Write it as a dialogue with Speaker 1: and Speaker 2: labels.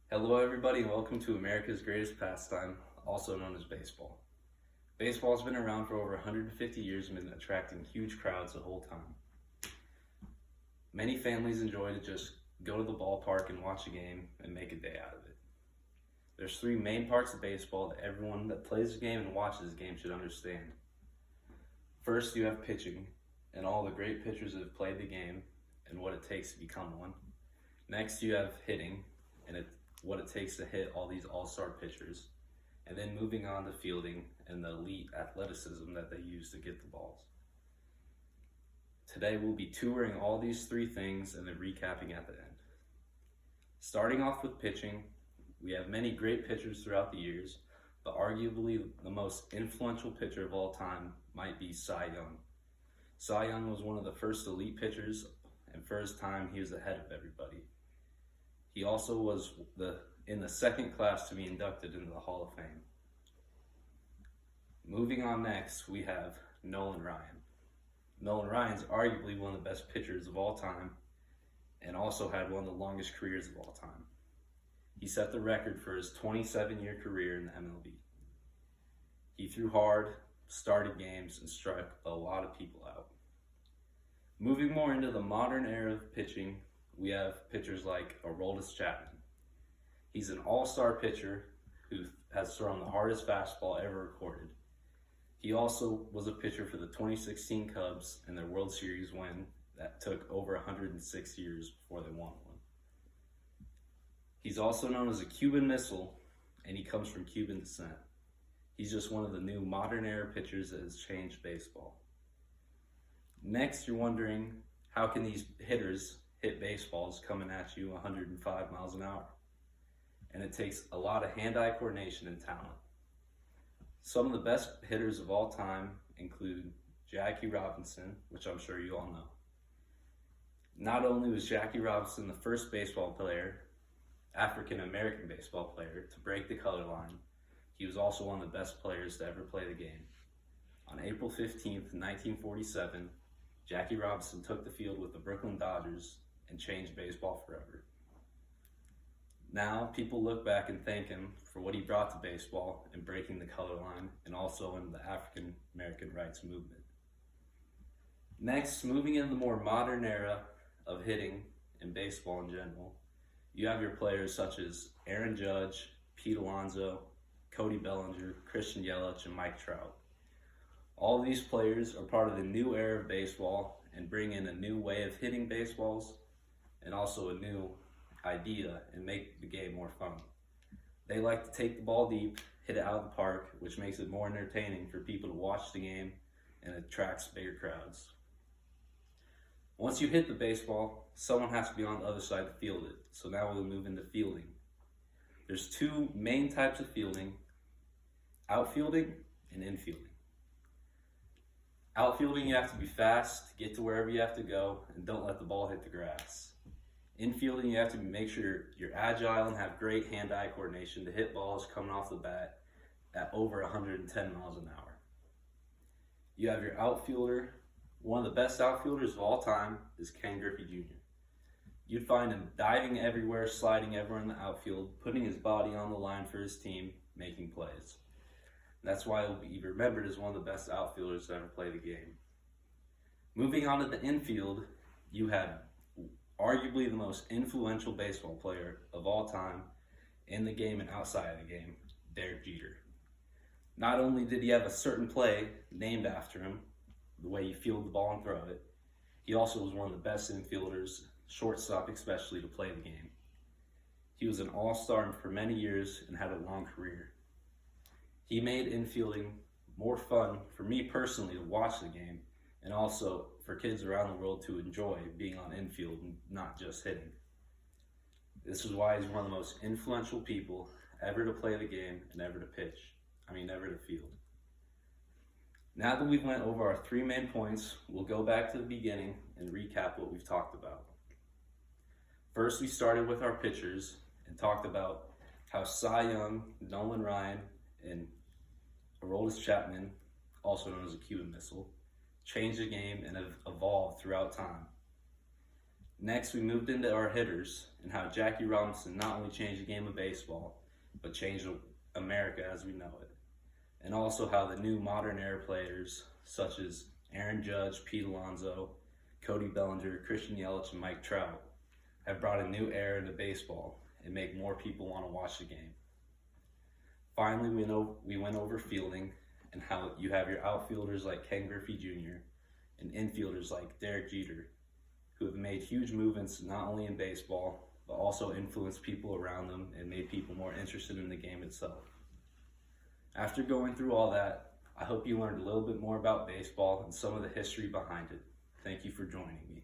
Speaker 1: Hello, everybody, and welcome to America's greatest pastime, also known as baseball. Baseball has been around for over 150 years and been attracting huge crowds the whole time. Many families enjoy to just go to the ballpark and watch a game and make a day out of it. There's three main parts of baseball that everyone that plays the game and watches the game should understand. First, you have pitching and all the great pitchers that have played the game and what it takes to become one. Next, you have hitting and what it takes to hit all these all-star pitchers, and then moving on to fielding and the elite athleticism that they use to get the balls. Today we'll be touring all these three things and then recapping at the end. Starting off with pitching, we have many great pitchers throughout the years, but arguably the most influential pitcher of all time might be Cy Young. Cy Young was one of the first elite pitchers, and for his time he was ahead of everybody. He also was in the second class to be inducted into the Hall of Fame. Moving on next, we have Nolan Ryan. Nolan Ryan's arguably one of the best pitchers of all time and also had one of the longest careers of all time. He set the record for his 27-year career in the MLB. He threw hard, started games, and struck a lot of people out. Moving more into the modern era of pitching, we have pitchers like Aroldis Chapman. He's an all-star pitcher who has thrown the hardest fastball ever recorded. He also was a pitcher for the 2016 Cubs in their World Series win that took over 106 years before they won one. He's also known as a Cuban Missile, and he comes from Cuban descent. He's just one of the new modern era pitchers that has changed baseball. Next, you're wondering, how can these hitters hit baseballs coming at you 105 miles an hour? And it takes a lot of hand-eye coordination and talent. Some of the best hitters of all time include Jackie Robinson, which I'm sure you all know. Not only was Jackie Robinson the first baseball player, African-American baseball player, to break the color line, he was also one of the best players to ever play the game. On April 15th, 1947, Jackie Robinson took the field with the Brooklyn Dodgers and changed baseball forever. Now, people look back and thank him for what he brought to baseball in breaking the color line and also in the African American rights movement. Next, moving into the more modern era of hitting and baseball in general, you have your players such as Aaron Judge, Pete Alonso, Cody Bellinger, Christian Yelich, and Mike Trout. All of these players are part of the new era of baseball and bring in a new way of hitting baseballs and also a new idea and make the game more fun. They like to take the ball deep, hit it out of the park, which makes it more entertaining for people to watch the game and attracts bigger crowds. Once you hit the baseball, someone has to be on the other side to field it. So now we'll move into fielding. There's two main types of fielding: outfielding and infielding. Outfielding, you have to be fast, get to wherever you have to go, and don't let the ball hit the grass. Infielding, you have to make sure you're agile and have great hand-eye coordination to hit balls coming off the bat at over 110 miles an hour. You have your outfielder. One of the best outfielders of all time is Ken Griffey Jr. You'd find him diving everywhere, sliding everywhere in the outfield, putting his body on the line for his team, making plays. That's why he'll be remembered as one of the best outfielders to ever play the game. Moving on to the infield, you have arguably the most influential baseball player of all time in the game and outside of the game, Derek Jeter. Not only did he have a certain play named after him, the way you field the ball and throw it, he also was one of the best infielders, shortstop especially, to play the game. He was an all-star for many years and had a long career. He made infielding more fun for me personally to watch the game, and also for kids around the world to enjoy being on infield and not just hitting. This is why he's one of the most influential people ever to play the game and ever to field. Now that we've went over our three main points, we'll go back to the beginning and recap what we've talked about. First, we started with our pitchers and talked about how Cy Young, Nolan Ryan, and Aroldis Chapman, also known as a Cuban Missile, changed the game and have evolved throughout time. Next, we moved into our hitters and how Jackie Robinson not only changed the game of baseball, but changed America as we know it. And also how the new modern era players, such as Aaron Judge, Pete Alonso, Cody Bellinger, Christian Yelich, and Mike Trout, have brought a new era into baseball and make more people want to watch the game. Finally, we went over fielding and how you have your outfielders like Ken Griffey Jr. and infielders like Derek Jeter, who have made huge movements not only in baseball, but also influenced people around them and made people more interested in the game itself. After going through all that, I hope you learned a little bit more about baseball and some of the history behind it. Thank you for joining me.